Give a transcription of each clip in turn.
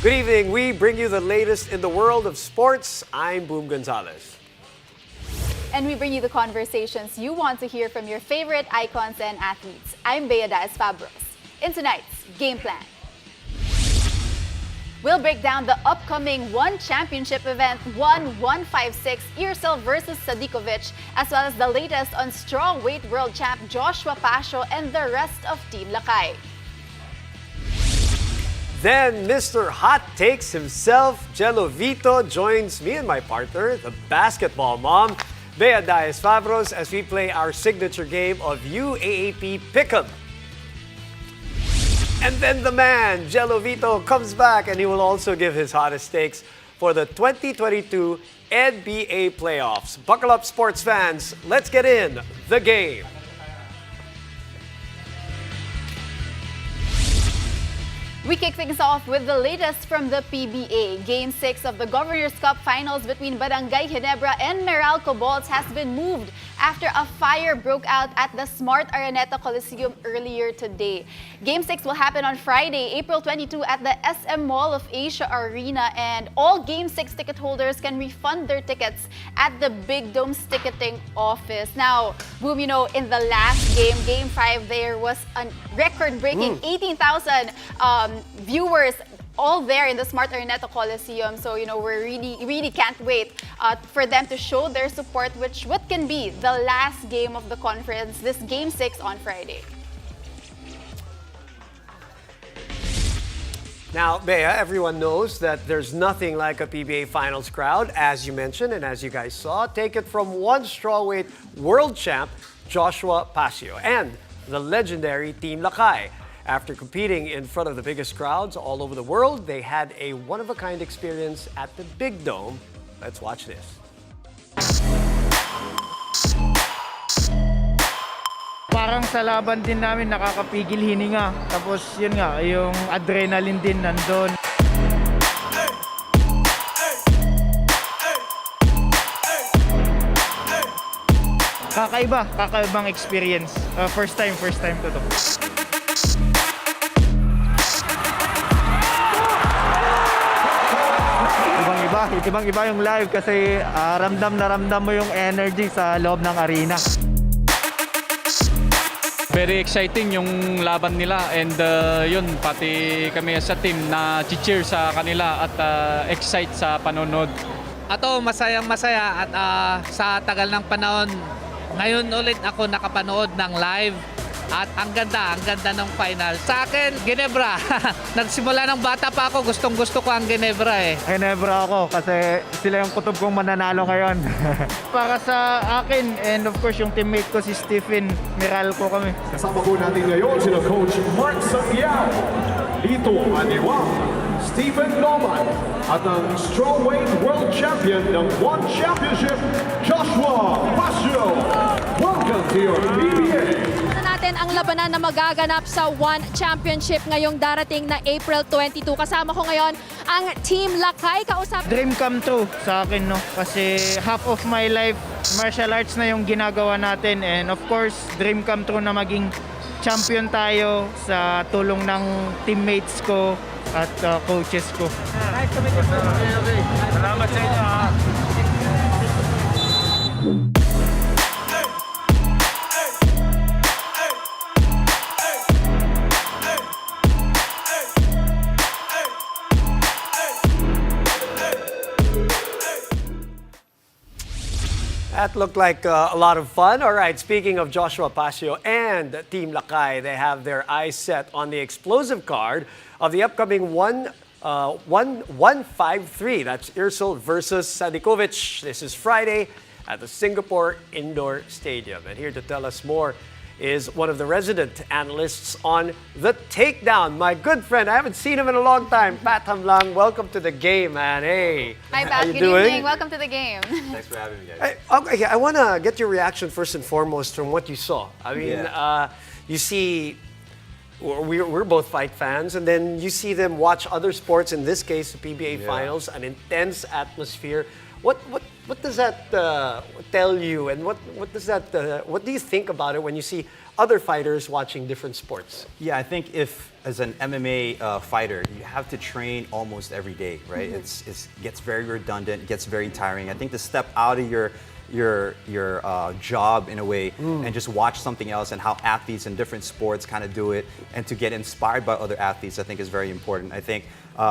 Good evening. We bring you the latest in the world of sports. I'm Gonzalez. And we bring you the conversations you want to hear from your favorite icons and athletes. I'm Fabros. In tonight's Game Plan, we'll break down the upcoming One Championship event, 156 Irsil versus Sadikovic, as well as the latest on strawweight world champ Joshua Pacio and the rest of Team Lakay. Then Mr. Hot Takes himself, Gelo Vito, joins me and my partner, the basketball mom, Fabros, as we play our signature game of UAAP Pick'em. And then the man, Gelo Vito, comes back and he will also give his hottest takes for the 2022 NBA playoffs. Buckle up, sports fans. Let's get in the game. We kick things off with the latest from the PBA. Game 6 of the Governor's Cup Finals between Barangay Ginebra and Meralco Balls has been moved after a fire broke out at the Smart Araneta Coliseum earlier today. Game 6 will happen on Friday, April 22 at the SM Mall of Asia Arena, and all Game 6 ticket holders can refund their tickets at the Big Dome's ticketing office. Now, Boom, you know, in the last game, Game 5, there was a record-breaking 18,000 viewers all there in the Smart Araneta Coliseum. So, you know, we really can't wait for them to show their support, which what can be the last game of the conference, this Game 6 on Friday. Now, Bea, everyone knows that there's nothing like a PBA Finals crowd, as you mentioned and as you guys saw. Take it from one strawweight world champ, Joshua Pacio, and the legendary Team Lakay. After competing in front of the biggest crowds all over the world, they had a one-of-a-kind experience at the Big Dome. Let's watch this. Parang sa laban din namin nakakapigil hininga. Tapos yun nga, yung adrenaline din nandun. Kakaibang experience. First time to to. Ibang-iba yung live kasi ramdam na ramdam mo yung energy sa loob ng arena. Very exciting yung laban nila and yun, pati kami sa team na cheer sa kanila at excite sa panonood. Ato, masayang-masaya at sa tagal ng panahon, ngayon ulit ako nakapanood ng live. At ang ganda ng final. Sa akin, Ginebra. Nagsimula ng bata pa ako, gustong-gusto ko ang Ginebra eh. Ginebra ako kasi sila yung kutob kong mananalo ngayon. Para sa akin, and of course yung teammate ko si Stephen, Meralco kami. Kasama po natin ngayon sila Coach Mark Santiago, Vito Aniwa, Stephen Norman, at ang strawweight world champion ng One Championship, Joshua Pacio. Welcome to your PBA. Natin ang labanan na magaganap sa One Championship ngayong darating na April 22. Kasama ko ngayon ang Team Lakay. Dream come true sa akin, no? Kasi half of my life, martial arts na yung ginagawa natin. And of course, dream come true na maging champion tayo sa tulong ng teammates ko at coaches ko. Nice to meet you. Salamat sa inyo. That looked like a lot of fun. All right, speaking of Joshua Pacio and Team Lakay, they have their eyes set on the explosive card of the upcoming 153. That's Irsil versus Sadikovic. This is Friday at the Singapore Indoor Stadium. And here to tell us more is one of the resident analysts on The Takedown. My good friend, I haven't seen him in a long time. Pat Hamlang, welcome to the game, man. Hey. Hi, how Pat. you Good doing? evening. Welcome to the game. Thanks for having me, guys. Okay, I want to get your reaction first and foremost from what you saw. I mean, you see, we're both fight fans, and then you see them watch other sports, in this case, the PBA Finals, an intense atmosphere. What does that tell you, and what do you think about it when you see other fighters watching different sports? Yeah, I think if as an MMA fighter, you have to train almost every day, right? It gets very redundant, gets very tiring. I think to step out of your job in a way and just watch something else and how athletes in different sports kind of do it and to get inspired by other athletes, I think is very important. I think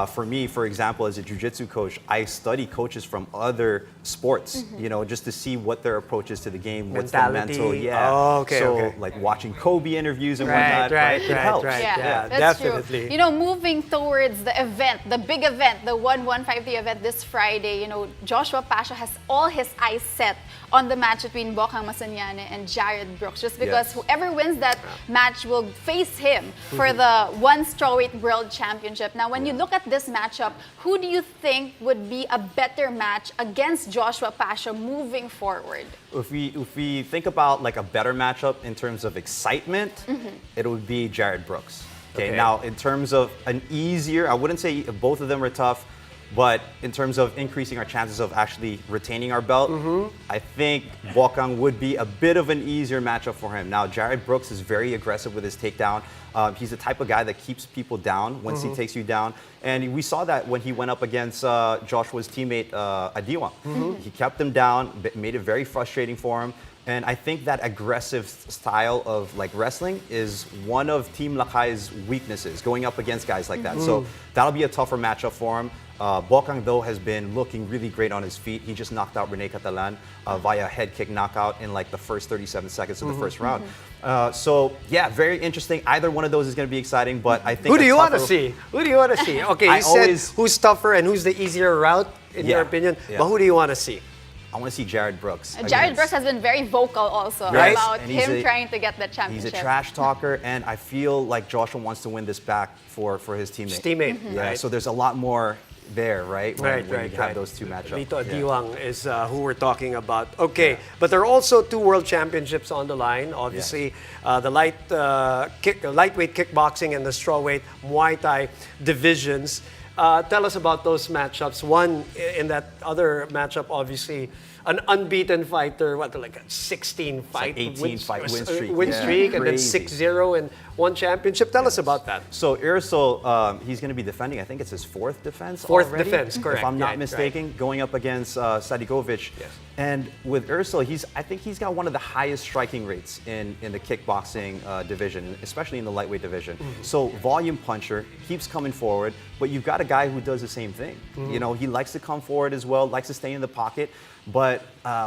for me, for example, as a jiu-jitsu coach, I study coaches from other sports, you know, just to see what their approach is to the game, what's the mental, Oh, okay, so okay. like watching Kobe interviews and whatnot, it helps. Yeah, that's definitely. true. You know, moving towards the event, the big event, the 150 event this Friday, you know, Joshua Pacio has all his eyes set on the match between Bokang Masanyane and Jared Brooks, just because whoever wins that match will face him for the one strawweight world championship. Now, when you look at this matchup, who do you think would be a better match against Joshua Pacio moving forward? If we think about like a better matchup in terms of excitement, it would be Jared Brooks. Okay, now in terms of an easier, I wouldn't say both of them are tough, but in terms of increasing our chances of actually retaining our belt, I think Bokang would be a bit of an easier matchup for him. Now, Jared Brooks is very aggressive with his takedown. He's the type of guy that keeps people down once he takes you down. And we saw that when he went up against Joshua's teammate, Adiwa. He kept him down, made it very frustrating for him. And I think that aggressive style of like wrestling is one of Team Lakay's weaknesses, going up against guys like that. So that'll be a tougher matchup for him. Bokang, though, has been looking really great on his feet. He just knocked out Rene Catalan via head kick knockout in like the first 37 seconds of the first round. So, yeah, very interesting. Either one of those is going to be exciting, but I think... Who do you want to see? Who do you want to see? Okay, you said who's tougher and who's the easier route, in your opinion, but who do you want to see? I want to see Jared Brooks. Jared Brooks has been very vocal also Right. about him trying to get the championship. He's a trash talker, and I feel like Joshua wants to win this back for his teammate. His teammate, Yeah, right? so there's a lot more there, right? When you have right. those two matchups. Vito Diwang is who we're talking about. Okay, but there are also two world championships on the line. Obviously, the lightweight kickboxing and the strawweight Muay Thai divisions. Tell us about those matchups. One, in that other matchup, obviously, an unbeaten fighter, like a 16 fight, 18 fight win streak. Win streak, and then Crazy. 6-0 and one championship. Tell us about that. So Ursul, he's going to be defending, I think it's his fourth defense Fourth already, defense, correct. if I'm not Right, mistaken, going up against Sadigovic. Yes. And with Ursul, I think he's got one of the highest striking rates in the kickboxing division, especially in the lightweight division. So volume puncher, keeps coming forward, but you've got a guy who does the same thing. You know, he likes to come forward as well, likes to stay in the pocket. But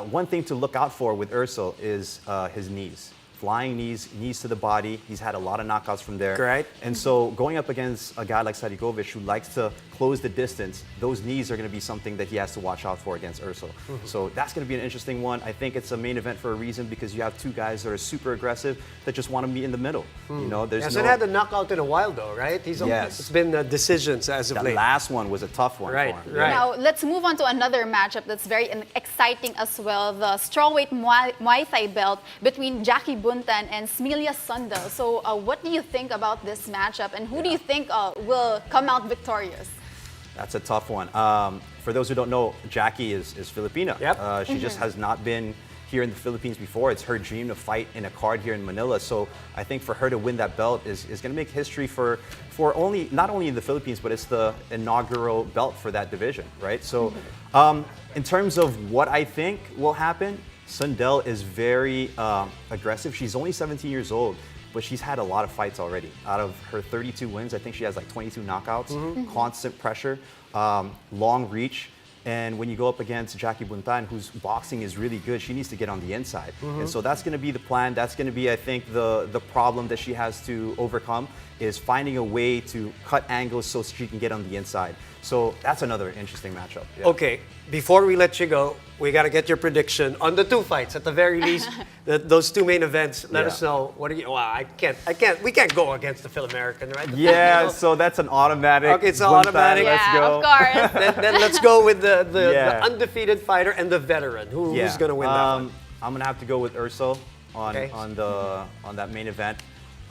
one thing to look out for with Ursul is his knees. Flying knees to the body. He's had a lot of knockouts from there. Right. And so going up against a guy like Sadigovic who likes to close the distance, those knees are going to be something that he has to watch out for against Ursul. So that's going to be an interesting one. I think it's a main event for a reason because you have two guys that are super aggressive that just want to meet in the middle. You know, He hasn't had a knockout in a while, though, right? It's been decisions as of that late. last one was a tough one Right, for him. right. Now, let's move on to another matchup that's very exciting as well. The strawweight Muay Thai belt between Jackie Buntan and Smilia Sundal. So what do you think about this matchup and who do you think will come out victorious? That's a tough one. For those who don't know, Jackie is Filipino. Yep. She just has not been here in the Philippines before. It's her dream to fight in a card here in Manila. So I think for her to win that belt is going to make history for not only in the Philippines, but it's the inaugural belt for that division, right? So in terms of what I think will happen, Sundel is very aggressive. She's only 17 years old, but she's had a lot of fights already. Out of her 32 wins, I think she has like 22 knockouts, constant pressure, long reach. And when you go up against Jackie Buntan, whose boxing is really good, she needs to get on the inside. And so that's going to be the plan. That's going to be, I think, the problem that she has to overcome is finding a way to cut angles so she can get on the inside. So that's another interesting matchup. Yeah. Okay, before we let you go, we got to get your prediction on the two fights. At the very least, those two main events. Let us know. What are you? Well, we can't go against the Phil American, right? Yeah, so that's an automatic. Okay, it's an Buntan, automatic. Let's Yeah, go. of course. then let's go with the Yeah. undefeated fighter and the veteran. Who's going to win that one? I'm going to have to go with Ursul Okay. on that main event.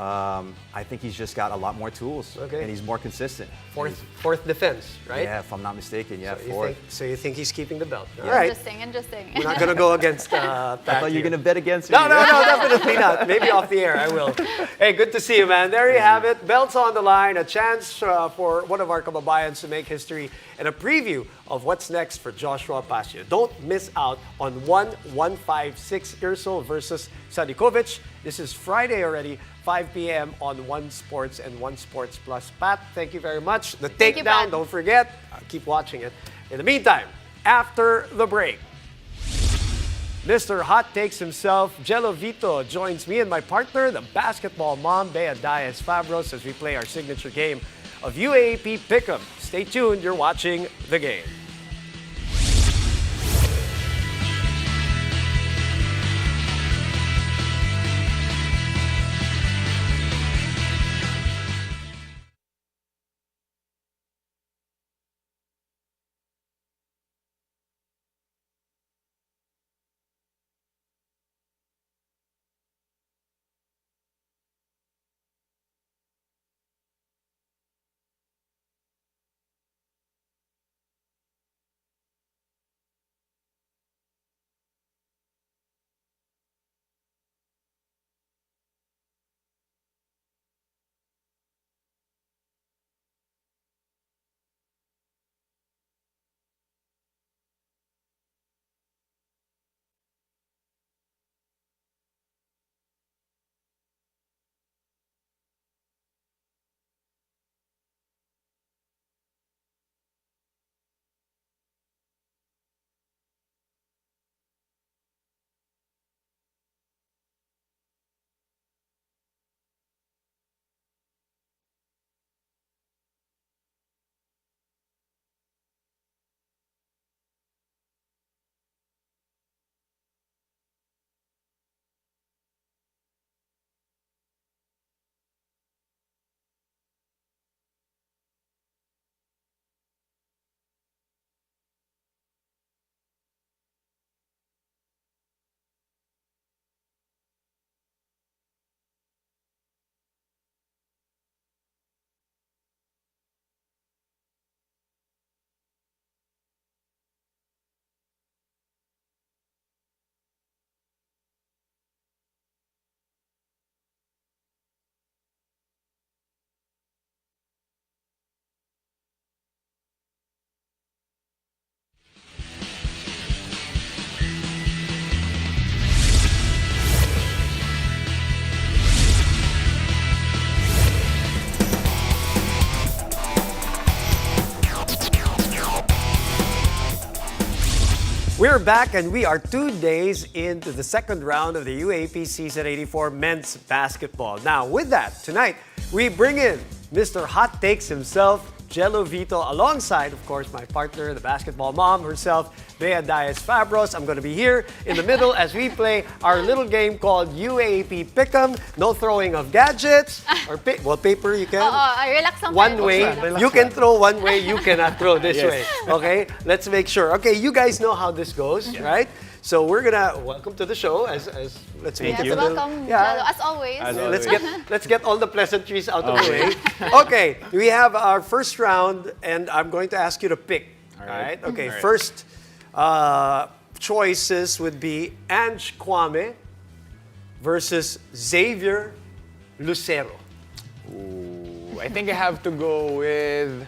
I think he's just got a lot more tools, Okay. and he's more consistent. Fourth defense, right? Yeah, if I'm not mistaken, yeah, So you fourth. think, so you think he's keeping the belt? All right. Interesting. We're not going to go against Pat I thought you were here. gonna bet against No, me. no, no, definitely not. Maybe off the air, I will. Hey, good to see you, man. There you have it. Belts on the line. A chance for one of our kababayans to make history and a preview of what's next for Joshua Pacio. Don't miss out on 156 Irso versus Sadikovic. This is Friday already, 5 p.m. on One Sports and One Sports Plus. Pat, thank you very much. The Thank you, takedown, Pat. don't forget. Keep watching it. In the meantime, after the break, Mr. Hot Takes himself, Gelo Vito, joins me and my partner, the basketball mom, Bea Diaz-Fabros, as we play our signature game of UAAP Pick'em. Stay tuned, you're watching The Game. We're back and we are 2 days into the second round of the UAAP Season 84 men's basketball. Now, with that, tonight, we bring in Mr. Hot Takes himself, Gelo Vito, alongside, of course, my partner, the basketball mom herself, Bea Diaz-Fabros. I'm going to be here in the middle as we play our little game called UAAP Pick'em. No throwing of gadgets or paper you can. Relax lang One kayo. way, you can throw one way, you cannot throw this way. Okay, let's make sure. Okay, you guys know how this goes, right? So we're gonna welcome to the show as let's make Yes, it a little- welcome, Yeah. Gelo, as always. Let's get all the pleasantries out of the way. Okay, we have our first round, and I'm going to ask you to pick. All right. Okay. All right. First choices would be Ange Kwame versus Xavier Lucero. Ooh, I think I have to go with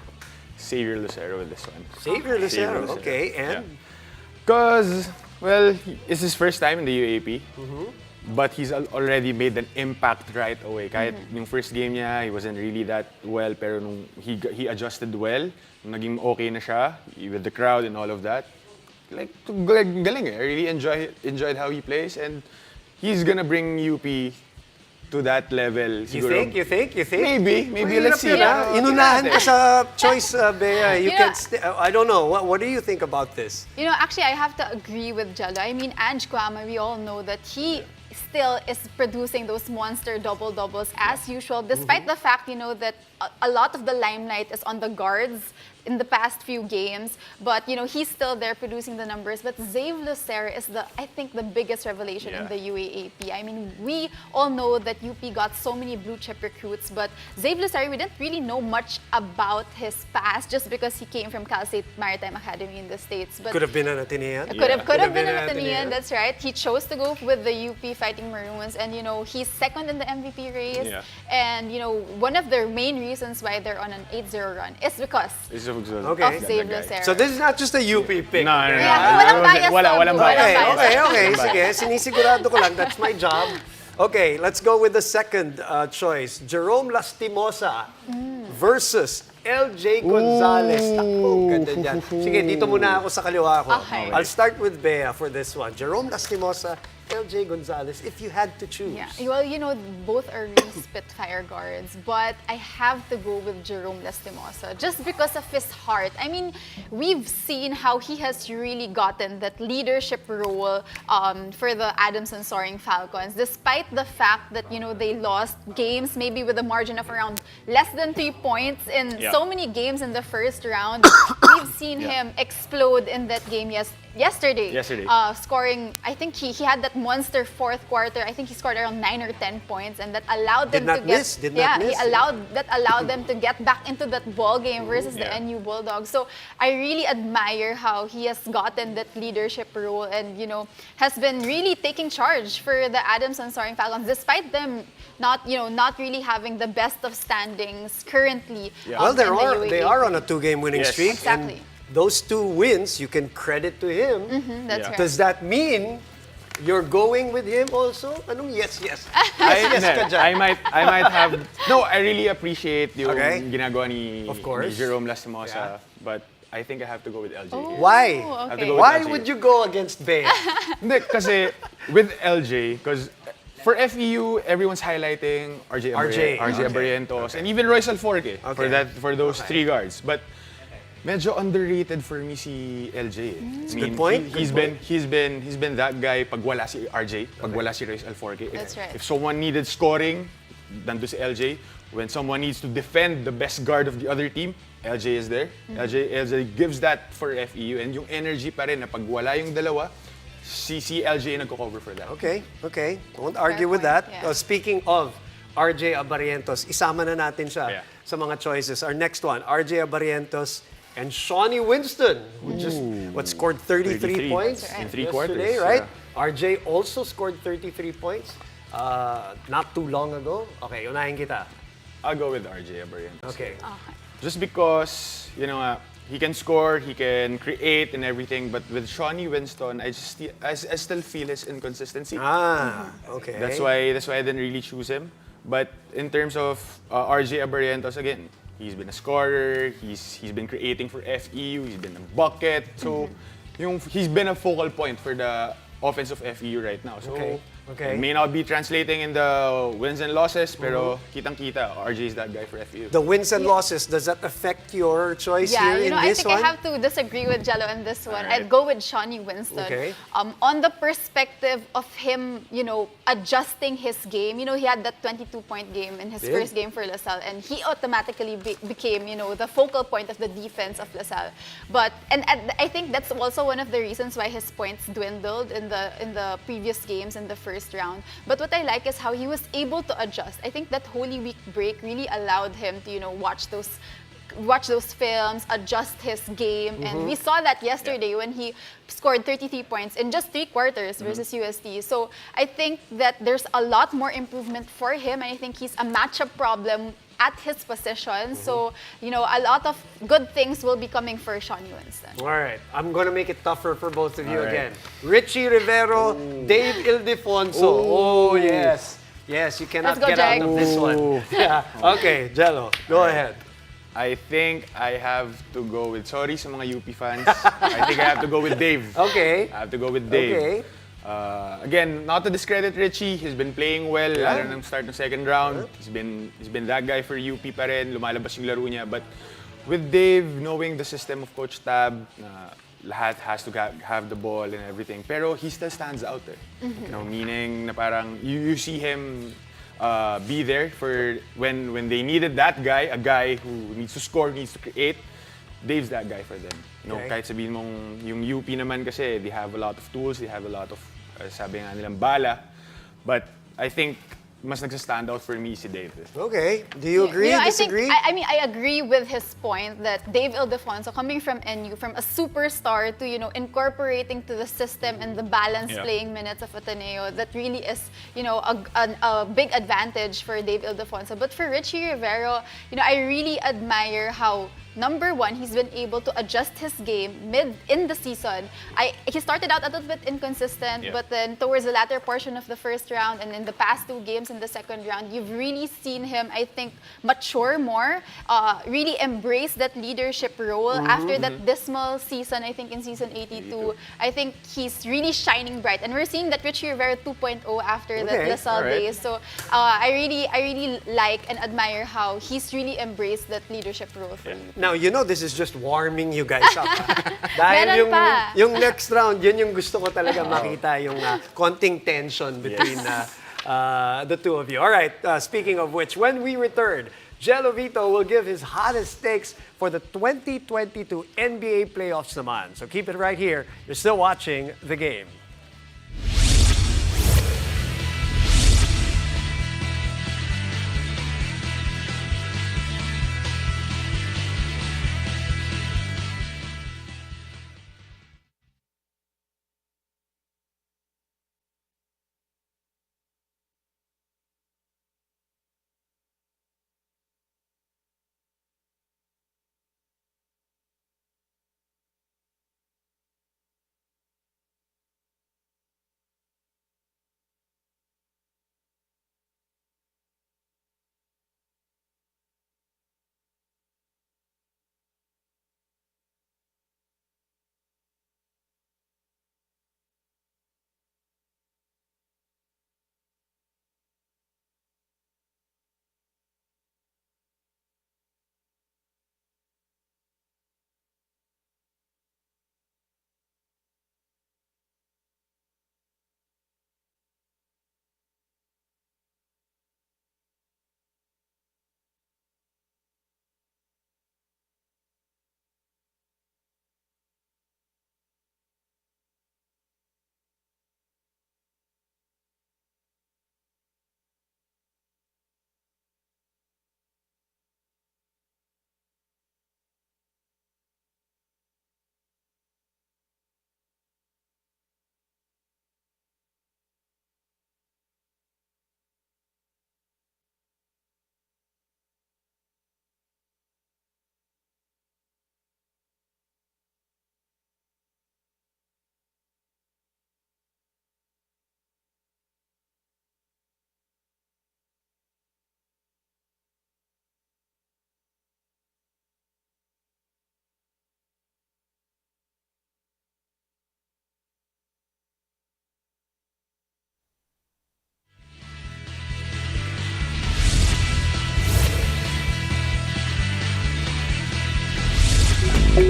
Xavier Lucero with this one. Xavier Lucero. Lucero. Okay, and Because, well, it's his first time in the UAP. But he's already made an impact right away. Kahit yung first game niya, he wasn't really that well. Pero nung he adjusted well, naging okay na siya with the crowd and all of that. Like, galing eh. I really enjoyed how he plays. And he's gonna bring UP to that level. you think? Maybe. Let's see. Inunahan ka sa choice, Bea. You You can know- I don't know. What do you think about this? You know, actually, I have to agree with Gelo. I mean, Ange Kwame, we all know that he still is producing those monster double-doubles as usual, despite the fact, that a lot of the limelight is on the guards in the past few games, but he's still there producing the numbers. But Zave Lucero is I think the biggest revelation in the UAAP. I mean, we all know that UP got so many blue chip recruits, but Zave Lucero, we didn't really know much about his past just because he came from Cal State Maritime Academy in the States. But Could have been an Atenean. could have been an Atenean, that's right. He chose to go with the UP Fighting Maroons, and he's second in the MVP race. Yeah. And one of the main reasons why they're on an 8-0 run is because Okay. of Zave Lucero. So this is not just a UP pick. No, okay? Yeah, walang bias walang to. bias. Okay. Sige, sinisigurado ko lang. That's my job. Okay, let's go with the second choice. Jerome Lastimosa versus LJ Gonzalez. Ako, ganda dyan. Sige, dito muna ako sa kaliwa ko. Okay. I'll start with Bea for this one. Jerome Lastimosa, LJ Gonzalez, if you had to choose. Yeah, well, both are really spitfire guards, but I have to go with Jerome Lastimosa just because of his heart. I mean, we've seen how he has really gotten that leadership role for the Adamson Soaring Falcons, despite the fact that, they lost games maybe with a margin of around less than 3 points in so many games in the first round. We've seen him explode in that game yesterday. Scoring, I think he had that monster fourth quarter. I think he scored around 9 or 10 points, and that allowed them to get that allowed them to get back into that ball game versus the NU Bulldogs. So I really admire how he has gotten that leadership role and has been really taking charge for the Adamson Soaring Falcons, despite them not really having the best of standings currently. Well, they are on a 2-game winning streak. Exactly. And those 2 wins, you can credit to him. That's right. Does that mean you're going with him also? Anong yes? I might have. No, I really appreciate yung Okay. ginagawa ni Jerome Lastimosa, Yeah. but I think I have to go with LJ. Why? Oh, I have to okay. go with Why LJ. would you go against Bea? Hindi, kasi with LJ, because for FEU, everyone's highlighting RJ Barientos, and even Royce Alforque for those 3 guards. But medyo underrated for me si LJ. I mean, good point. He's been that guy pag wala si RJ, pag wala si Royce Alforque. That's right. If someone needed scoring, nandun si LJ. When someone needs to defend the best guard of the other team, LJ is there. LJ gives that for FEU, and yung energy pa rin na pag wala yung dalawa, si LJ nagko-cover for that. Okay. Won't argue with point, that. yeah. Speaking of RJ Barientos, isama na natin siya sa mga choices. Our next one, RJ Barientos and Shawnee Winston, who just scored 33 points in 3 yesterday, quarters, right? RJ also scored 33 points not too long ago. Okay, unahin kita. I'll go with RJ Barientos. Okay. Just because, he can score, he can create and everything, but with Shawnee Winston, I still feel his inconsistency. Okay. That's why I didn't really choose him. But in terms of RJ Barientos, again, he's been a scorer, he's been creating for FEU, he's been a bucket. So, he's been a focal point for the offense of FEU right now. So, Okay. it may not be translating in the wins and losses, pero kitang-kita, RJ is that guy for FEU. The wins and losses, does that affect your choice here in I this think one? I have to disagree with Gelo in this one. Alright. I'd go with Shawnee Winston. Okay. On the perspective of him, adjusting his game. He had that 22-point game in his first game for LaSalle, and he automatically became, the focal point of the defense of LaSalle. But I think that's also one of the reasons why his points dwindled in the previous games in the first round. But what I like is how he was able to adjust. I think that Holy Week break really allowed him to, watch those films, adjust his game. And we saw that yesterday when he scored 33 points in just 3 quarters versus UST. So I think that there's a lot more improvement for him, and I think he's a matchup problem at his position. So, a lot of good things will be coming for Shawnee Winston. All right, I'm going to make it tougher for both of you All right. again. Richie Rivero, Dave Ildefonso. Oh, yes. Yes, you cannot Let's go, get out Jag. of this one. Yeah. Okay, Gelo, go ahead. I think I have to go with, sorry sa mga UP fans, I think I have to go with Dave. Okay. I have to go with Dave. Okay. Again, not to discredit Richie, he's been playing well, lalo nang start ng second round. He's been that guy for UP pa rin, lumalabas yung laro niya. But with Dave, knowing the system of Coach Tab, lahat has to have the ball and everything. Pero he still stands out there. You know, meaning na parang you see him be there for when they needed that guy, a guy who needs to score, needs to create. Dave's that guy for them. You know, kahit sabihin mong yung UP naman kasi, they have a lot of tools, they have a lot of, sabi nga nilang bala. But I think mas nagsa-stand out for me si Dave. Okay. Do you agree, disagree? I mean, I agree with his point that Dave Ildefonso, coming from NU, from a superstar to, incorporating to the system and the balanced playing minutes of Ateneo, that really is, a big advantage for Dave Ildefonso. But for Richie Rivero, I really admire how, number one, he's been able to adjust his game mid in the season. He started out a little bit inconsistent, but then towards the latter portion of the first round and in the past 2 games in the second round, you've really seen him, I think, mature more, really embrace that leadership role. After that dismal season, I think in season 82, I think he's really shining bright. And we're seeing that Richie Rivera 2.0 after that LaSalle days. So I really like and admire how he's really embraced that leadership role for you. Now, this is just warming you guys up. Dahil Meron pa. yung next round, yun yung gusto ko talaga makita, yung konting tension between the two of you. All right, speaking of which, when we return, Gelo Vito will give his hottest takes for the 2022 NBA playoffs naman. So keep it right here. You're still watching The Game. You're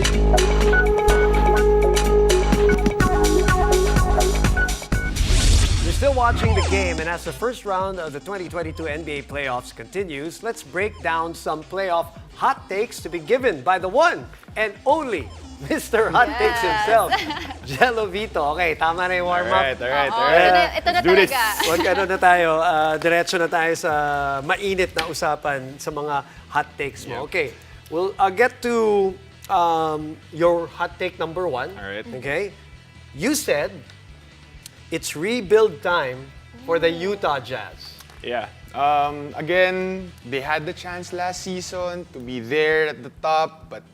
still watching The Game, and as the first round of the 2022 NBA playoffs continues, let's break down some playoff hot takes to be given by the one and only Mr. Hot Takes himself, Gelo Vito. Okay, tama na yung warm-up. All right. Ito na talaga. Huwag na tayo, diretso na tayo sa mainit na usapan sa mga hot takes mo. Okay, I'll get to your hot take number 1. All right. Okay, you said it's rebuild time for the Utah Jazz. Yeah. Again, they had the chance last season to be there at the top, but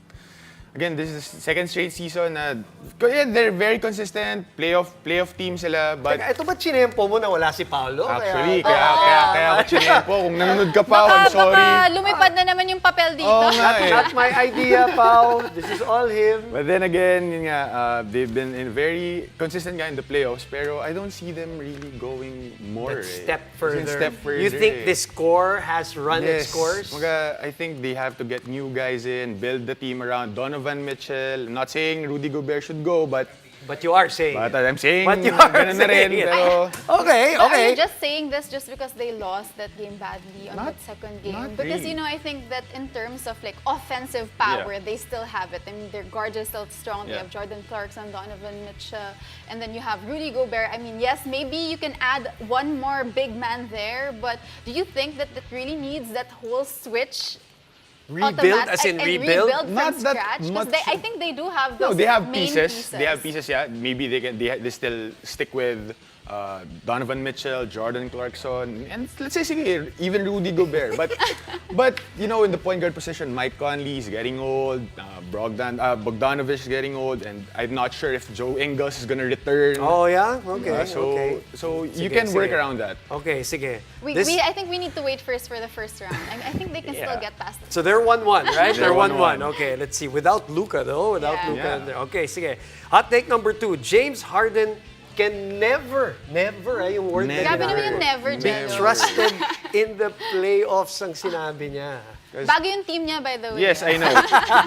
again, this is the second straight season na they're very consistent, playoff team sila, but Ito ba chinempo mo na wala si Paolo? actually, kaya ako chinempo. Kung nanonood ka pa, I'm sorry. Baka lumipad na naman yung papel dito. Oo nga eh. That's my idea, Pao. This is all him. But then again, yun nga, they've been in very consistent in the playoffs, pero I don't see them really going more. Step further. Step further. You think this core has run its course? I think they have to get new guys in, build the team around. Donovan Donovan Mitchell. I'm not saying Rudy Gobert should go, but you are saying but it. I'm saying But you are ganun na rin, saying it. pero Okay, But are okay. you just saying this just because they lost that game badly on Not- that second game? not Because really. I think that in terms of like offensive power, Yeah. they still have it. I mean, their guards are still strong. They Yeah. have Jordan Clarkson, Donovan Mitchell, and then you have Rudy Gobert. I mean, yes, maybe you can add one more big man there, but do you think that it really needs that whole switch? Rebuild, as in and rebuild? from Not that scratch? Because much. I think they do have no, those they have main pieces. They have pieces, yeah. Maybe they still stick with Donovan Mitchell, Jordan Clarkson, and let's say sige, even Rudy Gobert. But you know, in the point guard position, Mike Conley is getting old, Bogdanovich is getting old, and I'm not sure if Joe Ingles is gonna return. Oh, yeah? Okay, okay. So you Sige, can work sige. around that. Okay, sige. I think we need to wait first for the first round. I think they can still Yeah. get past it. So they're 1-1, right? They're 1-1. Okay, let's see. Without Luka, though. Without Yeah. Luka. Yeah. in there. Okay, sige. Hot take number 2. James Harden can never, yung word na Grabe never, naman yung never, be Gelo. trusted in the playoffs ang sinabi niya. Bago yung team niya, by the way. Yes, I know.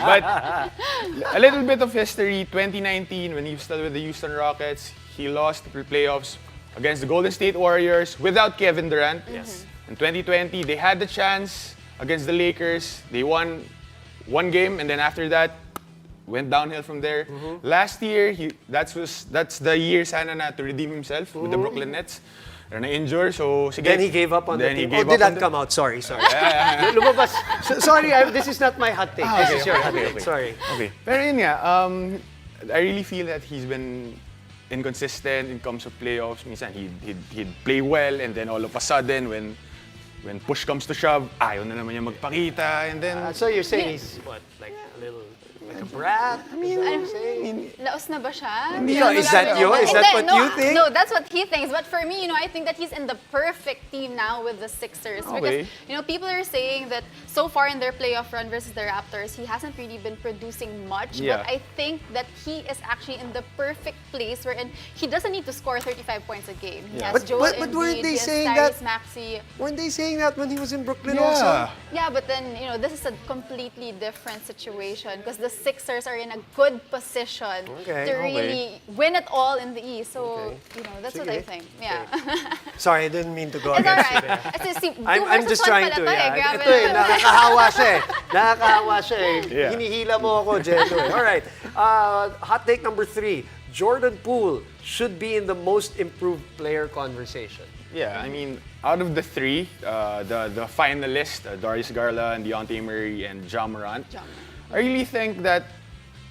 But a little bit of history. 2019, when he was still with the Houston Rockets, he lost the playoffs against the Golden State Warriors without Kevin Durant. Yes. In 2020, they had the chance against the Lakers. They won one game, and then after that, went downhill from there. Last year, that's the year sana na to redeem himself with the Brooklyn Nets. Na-injure, so sige. Then he gave up on the Then he team. gave Oh, did up on that the- come out? Sorry. Lumabas. Sorry, this is not my hot take. This is your hot okay, take. okay. Sorry. Okay. Pero yun nga, I really feel that he's been inconsistent in terms of playoffs. Minsan, he'd play well, and then all of a sudden, when push comes to shove, ayaw na naman niya magpakita, and then... So you're saying he's what, like a little, like a brat? I mean, Laos na ba siya? Yeah, is that you? Is that what you think? No, that's what he thinks. But for me, I think that he's in the perfect team now with the Sixers. Okay. Because, people are saying that so far in their playoff run versus the Raptors, he hasn't really been producing much. Yeah. But I think that he is actually in the perfect place wherein he doesn't need to score 35 points a game. He has But- Joel but weren't Embiid, they he has saying Tyrese that- Maxey. Weren't they saying that when he was in Brooklyn Yeah. also? Yeah, but then, this is a completely different situation because the Sixers are in a good position Okay, to okay. really win it all in the East. So, that's what I Sige. think. Yeah. Sorry, I didn't mean to go It's against alright. you there. Kasi si, I'm just trying to, yeah. Grabe Ito naman. nakakahawa siya eh. Nakakahawa siya eh. Yeah. Hinihila mo ako, Gelo. Alright. Hot take number 3. Jordan Poole should be in the most improved player conversation. Yeah, I mean, out of the three, the finalists, Darius Garland, Deontay Murray, and Ja Morant, I really think that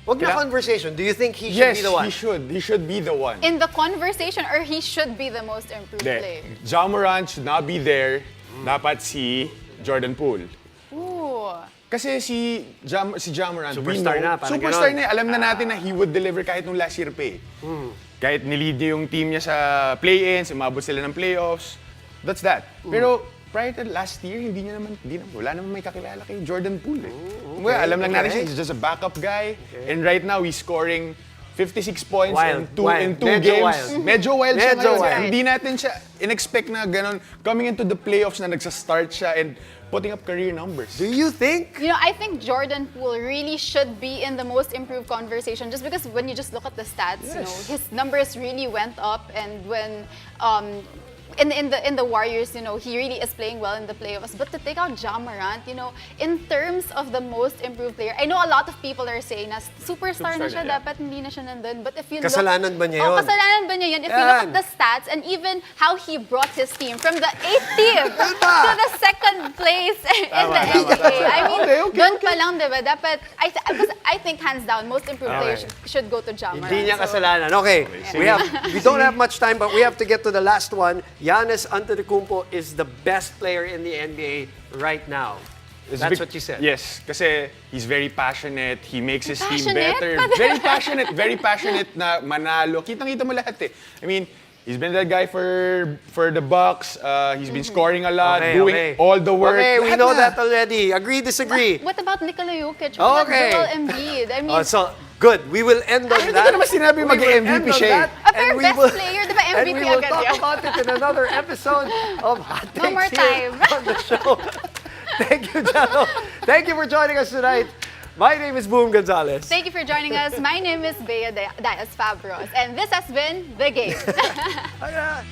Wag na Yeah. conversation. Do you think he should yes, be the one? he should. He should be the one. In the conversation, or he should be the most improved player? Ja Morant should not be there. Dapat si Jordan Poole. Ooh. Kasi si Ja Morant, Superstar we know, na, parang superstar ganon. na. Alam na natin na he would deliver kahit nung last year pa eh. Kahit nilid niya yung team niya sa play-ins, umabot sila ng playoffs. That's that. Pero prior to last year, wala naman may kakilala kay Jordan Poole eh. Well, alam lang natin siya, he's just a backup guy. And right now, he's scoring 56 points Wild, in two Medyo games. wild. Medyo wild siya Medyo ngayon. wild. Hindi natin siya in-expect na ganon. Coming into the playoffs na nagsa-start siya and putting up career numbers. Do you think? I think Jordan Poole really should be in the most improved conversation just because when you just look at the stats, his numbers really went up, and when in the Warriors, he really is playing well in the playoffs. But to take out Ja Morant, in terms of the most improved player, I know a lot of people are saying na superstar na siya, na, yeah. dapat hindi na siya nandun. But if you Kasalanan ba niya Oh, yun? kasalanan ba niya yun? If you look Yan. at the stats and even how he brought his team from the 8th team to the 2nd place in the NBA. I mean, doon pa lang, diba? Dapat, I think hands down, most improved player should go to Ja Morant. Hindi niya So, kasalanan. Okay, we don't have much time, but we have to get to the last one. Giannis Antetokounmpo is the best player in the NBA right now. That's what you said. Yes, kasi he's very passionate. He makes his team Passionate? better. Very passionate na manalo. Kitang-kita mo lahat eh. I mean, he's been that guy for the Bucks. He's been scoring a lot, doing all the work. Okay, we Lahat know na. that already. Agree, disagree. what about Nikola Jokic? What Okay. about Joel Embiid? I mean, So, good. We will end on Hindi that. ko naman sinabi We will mag-MVP end on siya eh. that, pero and we best will- player, di ba And MVP we will agad talk yun? about it in another episode of Hot Takes No more here time. on the show. Thank you, Gelo. Thank you for joining us tonight. My name is Boom Gonzalez. Thank you for joining us. My name is Bea Diaz Fabros, and this has been The Game. Ayan.